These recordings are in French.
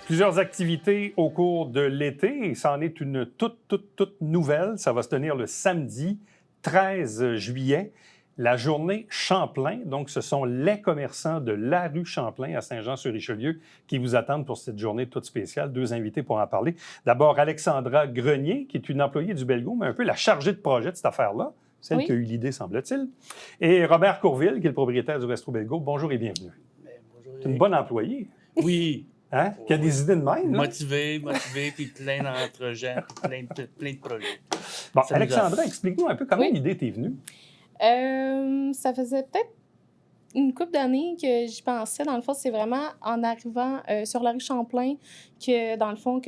Plusieurs activités au cours de l'été et c'en est une toute nouvelle. Ça va se tenir le samedi 13 juillet, la journée Champlain. Donc, ce sont les commerçants de la rue Champlain à Saint-Jean-sur-Richelieu qui vous attendent pour cette journée toute spéciale. Deux invités pour en parler. D'abord, Alexandra Grenier, qui est une employée du Belgo, mais un peu la chargée de projet de cette affaire-là. Celle qui a eu l'idée, semble-t-il. Et Robert Courville, qui est le propriétaire du Resto Belgo. Bonjour et bienvenue. Bonjour. C'est une bonne employée. Oui. Hein? Qui a des idées de même. Là? Motivé, puis plein d'entre-gens, puis plein de projets. Bon, Alexandra, explique-nous un peu comment l'idée t'est venue. Ça faisait peut-être une couple d'années que j'y pensais. Dans le fond, c'est vraiment en arrivant sur la rue Champlain que, dans le fond,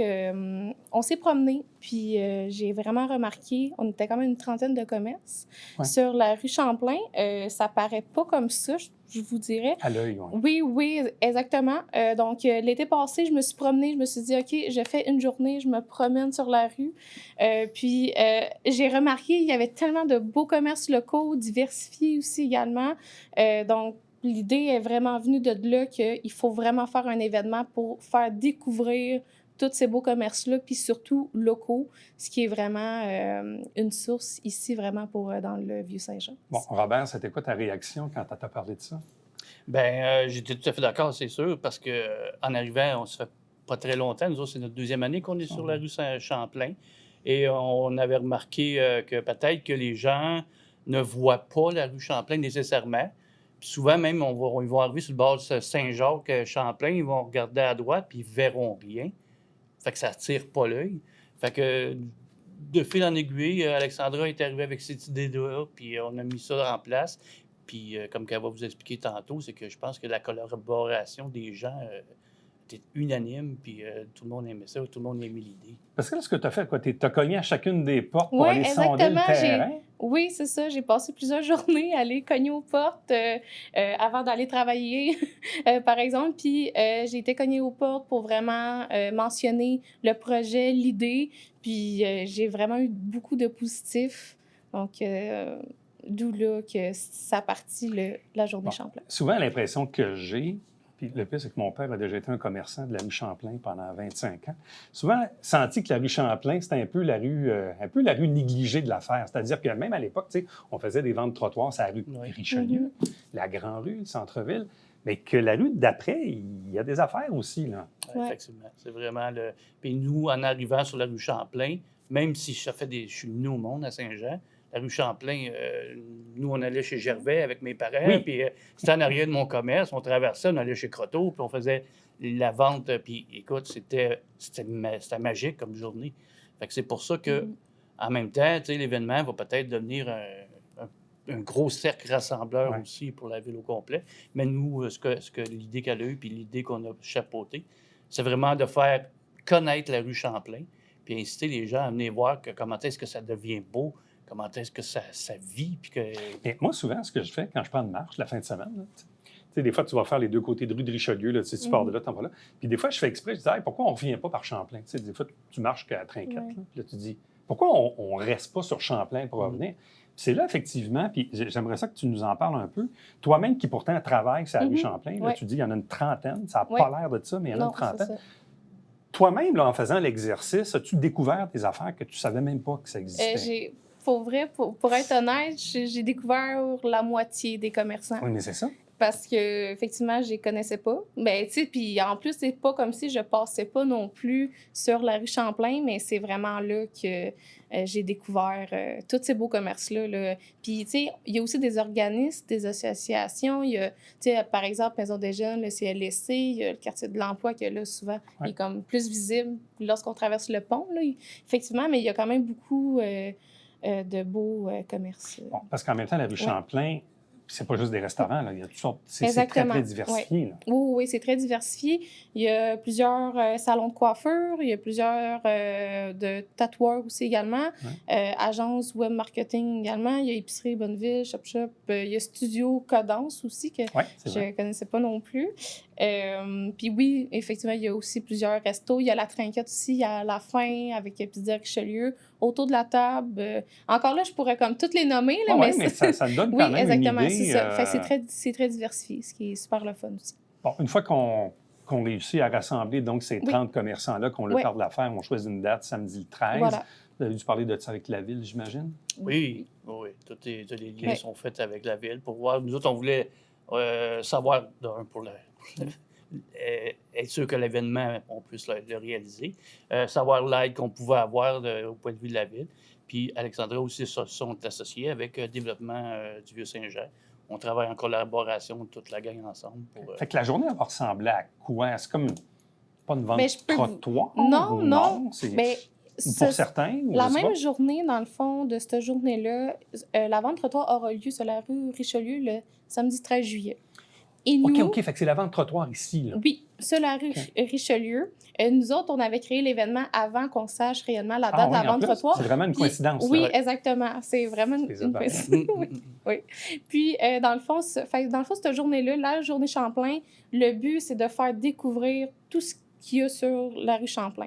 on s'est promené. Puis j'ai vraiment remarqué, on était quand même une trentaine de commerces sur la rue Champlain. Ça paraît pas comme ça, je vous dirais. À l'œil, oui. Oui, exactement. Donc, l'été passé, je me suis promenée, je me suis dit, OK, je fais une journée, je me promène sur la rue. Puis, j'ai remarqué, il y avait tellement de beaux commerces locaux, diversifiés aussi également. Donc, l'idée est vraiment venue de là qu'il faut vraiment faire un événement pour faire découvrir tous ces beaux commerces-là, puis surtout locaux, ce qui est vraiment une source ici, vraiment, dans le Vieux-Saint-Jean. Bon, Robert, c'était quoi ta réaction quand tu as parlé de ça? Bien, j'étais tout à fait d'accord, c'est sûr, parce qu'en arrivant, on se fait pas très longtemps. Nous autres, c'est notre deuxième année qu'on est sur la rue Saint-Champlain. Et on avait remarqué que peut-être que les gens ne voient pas la rue Champlain nécessairement. Puis souvent, même, ils vont arriver sur le bord de Saint-Jacques-Champlain, ils vont regarder à droite, puis ils verront rien. Fait que ça attire pas l'œil. Fait que de fil en aiguille, Alexandra est arrivée avec cette idée-là, puis on a mis ça en place. Puis comme qu'elle va vous expliquer tantôt, c'est que je pense que la collaboration des gens était unanime, puis tout le monde aimait ça, tout le monde aimait l'idée. Parce que là, ce que tu as fait, quoi, tu as cogné à chacune des portes pour aller sonder le terrain? Oui, c'est ça. J'ai passé plusieurs journées à aller cogner aux portes avant d'aller travailler, par exemple. Puis j'ai été cogner aux portes pour vraiment mentionner le projet, l'idée. Puis j'ai vraiment eu beaucoup de positifs. Donc, d'où là que ça partit la journée Champlain. Souvent, l'impression que j'ai, puis le pire, c'est que mon père a déjà été un commerçant de la rue Champlain pendant 25 ans. Souvent, senti que la rue Champlain, c'était un peu la rue négligée de l'affaire. C'est-à-dire que même à l'époque, on faisait des ventes de trottoirs sur la rue Richelieu, la Grande Rue, le centre-ville, mais que la rue d'après, il y a des affaires aussi, là. Effectivement. C'est vraiment le... Puis nous, en arrivant sur la rue Champlain, même si je suis venu au monde à Saint-Jean, la rue Champlain, nous, on allait chez Gervais avec mes parents, puis c'était en arrière de mon commerce, on traversait, on allait chez Croteau, puis on faisait la vente, puis écoute, c'était magique comme journée. Fait que c'est pour ça que, en même temps, l'événement va peut-être devenir un gros cercle rassembleur aussi pour la ville au complet. Mais nous, ce que l'idée qu'elle a eue, puis l'idée qu'on a chapeautée, c'est vraiment de faire connaître la rue Champlain, puis inciter les gens à venir voir comment est-ce que ça devient beau, comment est-ce que ça vit. Puis que... Et moi, souvent, ce que je fais quand je prends une marche la fin de semaine, là, des fois, tu vas faire les deux côtés de rue de Richelieu, là, tu pars de là, tu t'en vas là. Puis des fois, je fais exprès, je dis hey, pourquoi on ne revient pas par Champlain? Des fois, tu marches qu'à Trinquette. Là, puis là, tu dis pourquoi on ne reste pas sur Champlain pour revenir? Puis c'est là, effectivement, puis j'aimerais ça que tu nous en parles un peu. Toi-même qui pourtant travailles sur la rue Champlain, là, tu dis il y en a une trentaine, ça n'a pas l'air de ça, mais il y en a une trentaine. Toi-même, là, en faisant l'exercice, as-tu découvert des affaires que tu ne savais même pas que ça existait? Pour vrai, pour être honnête, j'ai découvert la moitié des commerçants. Oui, mais c'est ça. Parce que effectivement, je les connaissais pas. Ben, tu sais, puis en plus, c'est pas comme si je passais pas non plus sur la rue Champlain, mais c'est vraiment là que j'ai découvert tous ces beaux commerces-là. Là. Puis, tu sais, il y a aussi des organismes, des associations. Il y a, tu sais, par exemple, Maison des jeunes, le CLSC, il y a le quartier de l'emploi que là, souvent, il est comme plus visible lorsqu'on traverse le pont. Là. Effectivement, mais il y a quand même beaucoup de beaux commerces. Bon, parce qu'en même temps, la rue Champlain, c'est pas juste des restaurants, là. Il y a toutes sortes. C'est très, très diversifié. Là. Oui, c'est très diversifié. Il y a plusieurs salons de coiffure, il y a plusieurs de tatoueurs aussi également, agences web marketing également, il y a Épicerie Bonneville, Shop Shop, il y a Studio Codance aussi que je ne connaissais pas non plus. Puis oui, effectivement, il y a aussi plusieurs restos. Il y a la Trinquette aussi, il y a La Faim avec Pizza Richelieu. Autour de la table, encore là, je pourrais comme toutes les nommer. Là, mais ça donne quand même une idée. C'est ça. C'est très diversifié, ce qui est super le fun aussi. Bon, une fois qu'on qu'on réussit à rassembler donc ces 30 commerçants-là, qu'on le tarde l'affaire, on choisit une date, samedi le 13. Voilà. Vous avez dû parler de ça avec la Ville, j'imagine? Oui. Tous les liens sont faits avec la Ville pour voir. Nous autres, on voulait savoir, pour être sûr que l'événement, on puisse le réaliser, savoir l'aide qu'on pouvait avoir au point de vue de la Ville. Puis Alexandra aussi sont associés avec le développement du Vieux-Saint-Jean. On travaille en collaboration, toute la gang ensemble. Fait que la journée, elle va ressembler à quoi? C'est comme pas une vente trottoir? Non. Mais pour certains? La même journée, dans le fond, de cette journée-là, la vente trottoir aura lieu sur la rue Richelieu le samedi 13 juillet. Et nous, OK. Fait que c'est la vente trottoir ici, là. Oui, sur la rue Richelieu. Nous autres, on avait créé l'événement avant qu'on sache réellement la date de la vente trottoir. C'est vraiment une coïncidence. Oui, exactement. C'est vraiment une coïncidence. Oui. Puis, dans le fond, cette journée-là, la journée Champlain, le but, c'est de faire découvrir tout ce qu'il y a sur la rue Champlain.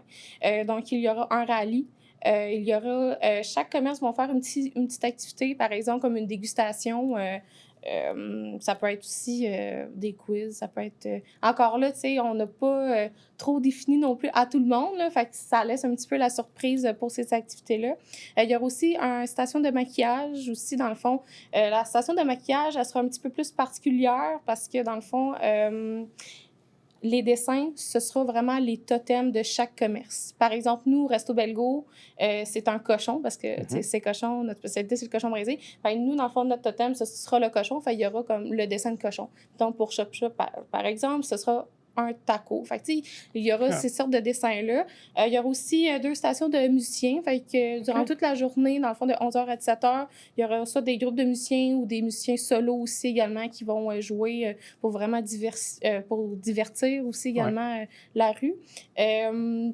Donc, il y aura un rallye. Il y aura... chaque commerce va faire une petite activité, par exemple, comme une dégustation. Ça peut être aussi des quiz, ça peut être... Encore là, tu sais, on n'a pas trop défini non plus à tout le monde, là, fait que ça laisse un petit peu la surprise pour ces activités-là. Il y aura aussi une station de maquillage aussi, dans le fond. La station de maquillage, elle sera un petit peu plus particulière parce que, dans le fond... les dessins, ce sera vraiment les totems de chaque commerce. Par exemple, nous, Resto Belgo, c'est un cochon, parce que c'est cochon, notre spécialité, c'est le cochon braisé. Fait, nous, dans le fond, notre totem, ce sera le cochon. Fait, il y aura comme le dessin de cochon. Donc, pour Chop Chop, par exemple, ce sera un taco. Fait que, il y aura ces sortes de dessins-là. Il y aura aussi 2 stations de musiciens. Fait que durant toute la journée, dans le fond, de 11h à 17h, il y aura soit des groupes de musiciens ou des musiciens solos aussi également qui vont jouer pour vraiment pour divertir aussi également la rue.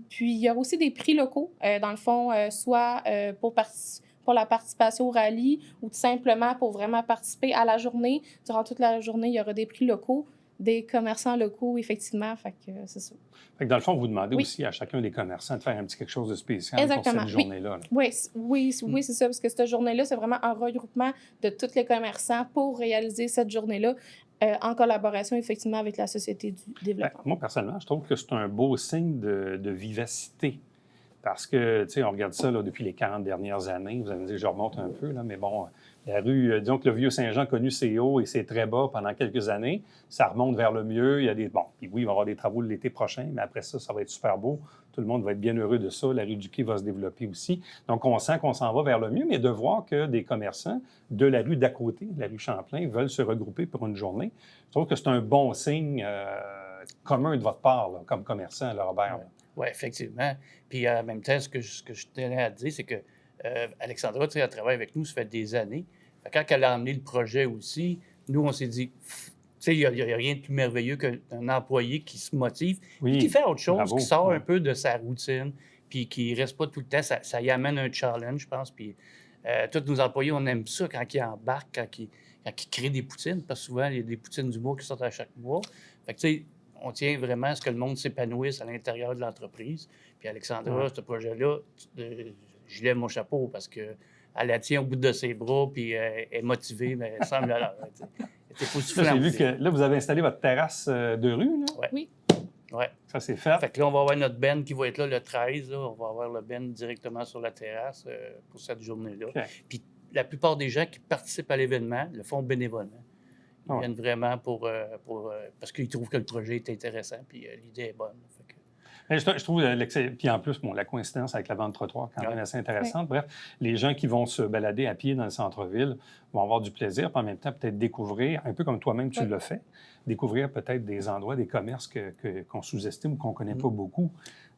Puis, il y aura aussi des prix locaux, dans le fond, soit pour la participation au rallye ou tout simplement pour vraiment participer à la journée. Durant toute la journée, il y aura des prix locaux, des commerçants locaux, effectivement. Fait que c'est ça. Fait que dans le fond, vous demandez aussi à chacun des commerçants de faire un petit quelque chose de spécial pour cette journée-là. Oui, c'est ça, parce que cette journée-là, c'est vraiment un regroupement de tous les commerçants pour réaliser cette journée-là en collaboration, effectivement, avec la Société du développement. Moi, personnellement, je trouve que c'est un beau signe de vivacité. Parce que, tu sais, on regarde ça là, depuis les 40 dernières années. Vous allez me dire, je remonte un peu, là, mais bon, la rue, disons que le Vieux-Saint-Jean a connu ses hauts et ses très bas pendant quelques années. Ça remonte vers le mieux. Il y a des... Bon, puis oui, il va y avoir des travaux l'été prochain, mais après ça, ça va être super beau. Tout le monde va être bien heureux de ça. La rue du Quai va se développer aussi. Donc, on sent qu'on s'en va vers le mieux, mais de voir que des commerçants de la rue d'à côté, la rue Champlain, veulent se regrouper pour une journée, je trouve que c'est un bon signe commun de votre part, là, comme commerçant, là, Robert. Oui, effectivement. Puis en même temps, ce que je tenais à dire, c'est que Alexandra, tu sais, elle travaille avec nous, ça fait des années. Fait quand elle a amené le projet aussi, nous, on s'est dit, tu sais, il n'y a rien de plus merveilleux qu'un employé qui se motive, qui fait autre chose, qui sort un peu de sa routine, puis qui ne reste pas tout le temps. Ça y amène un challenge, je pense. Puis tous nos employés, on aime ça quand ils embarquent, quand ils créent des poutines, parce que souvent, il y a des poutines du mois qui sortent à chaque mois. Fait que, tu sais, on tient vraiment à ce que le monde s'épanouisse à l'intérieur de l'entreprise. Puis Alexandra, ce projet-là, je lève mon chapeau parce qu'elle la tient au bout de ses bras, puis elle est motivée, mais elle semble là. J'ai vu que là, vous avez installé votre terrasse de rue, là? Ouais. Oui. Ouais. Ça, c'est fait. Fait que là, on va avoir notre ben qui va être là le 13. Là. On va avoir le ben directement sur la terrasse pour cette journée-là. Okay. Puis la plupart des gens qui participent à l'événement le font bénévolement. Ils viennent vraiment parce qu'ils trouvent que le projet est intéressant, puis l'idée est bonne. Je trouve puis en plus, la coïncidence avec la vente trottoir quand même assez intéressante. Bref, les gens qui vont se balader à pied dans le centre-ville vont avoir du plaisir, puis en même temps, peut-être découvrir, un peu comme toi-même tu l'as fait, découvrir peut-être des endroits, des commerces qu'on sous-estime ou qu'on ne connaît pas beaucoup.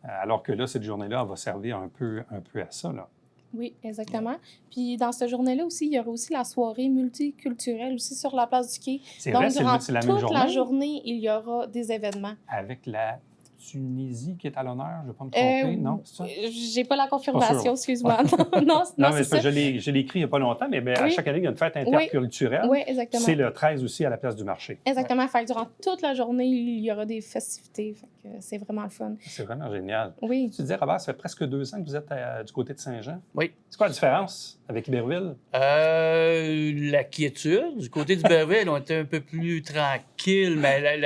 Alors que là, cette journée-là, elle va servir un peu à ça, là. Oui, exactement. Puis dans cette journée-là aussi, il y aura aussi la soirée multiculturelle aussi sur la place du Quai. C'est vrai, c'est la même journée? Toute la journée, il y aura des événements. Avec la Tunisie qui est à l'honneur, je ne vais pas me tromper, non? C'est ça? J'ai pas la confirmation, excuse-moi. Non, Non, c'est mais ça. je l'ai écrit il n'y a pas longtemps, mais à Oui. chaque année, il y a une fête interculturelle. Oui, exactement. C'est le 13 aussi à la place du marché. Exactement. Fait que durant toute la journée, il y aura des festivités. Fait que c'est vraiment le fun. C'est vraiment génial. Oui. Tu disais, Robert, ça fait presque 2 ans que vous êtes du côté de Saint-Jean. Oui. C'est quoi la différence avec Iberville? La quiétude. Du côté d'Iberville, on était un peu plus tranquille, mais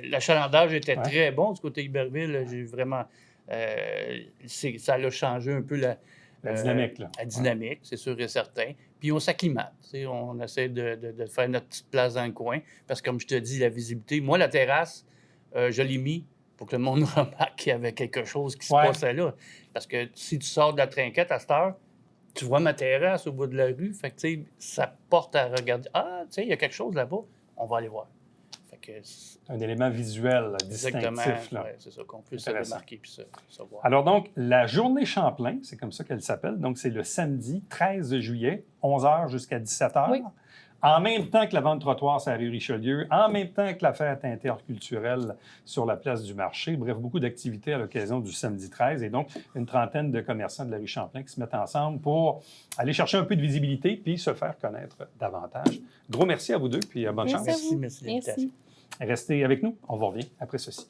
l'achalandage était très bon. Du côté d'Iberville, j'ai vraiment... ça a changé un peu la dynamique. Là. La dynamique, c'est sûr et certain. Puis on s'acclimate. On essaie de faire notre petite place dans le coin. Parce que, comme je te dis, la visibilité... Moi, la terrasse, je l'ai mis pour que le monde remarque qu'il y avait quelque chose qui se passait là. Parce que si tu sors de la trinquette à cette heure, tu vois ma terrasse au bout de la rue. Fait que, tu sais, ça porte à regarder. Ah, tu sais, il y a quelque chose là-bas. On va aller voir. Fait que un élément visuel exactement, distinctif. Là. Ouais, c'est ça, qu'on peut se remarquer puis se voir. Alors donc, la journée Champlain, c'est comme ça qu'elle s'appelle. Donc, c'est le samedi 13 juillet, 11h jusqu'à 17h. Oui. En même temps que la vente trottoir sur la rue Richelieu, en même temps que la fête interculturelle sur la place du marché. Bref, beaucoup d'activités à l'occasion du samedi 13. Et donc, une trentaine de commerçants de la rue Champlain qui se mettent ensemble pour aller chercher un peu de visibilité puis se faire connaître davantage. Gros merci à vous deux, puis bonne chance. Merci de l'invitation. Restez avec nous, on vous revient après ceci.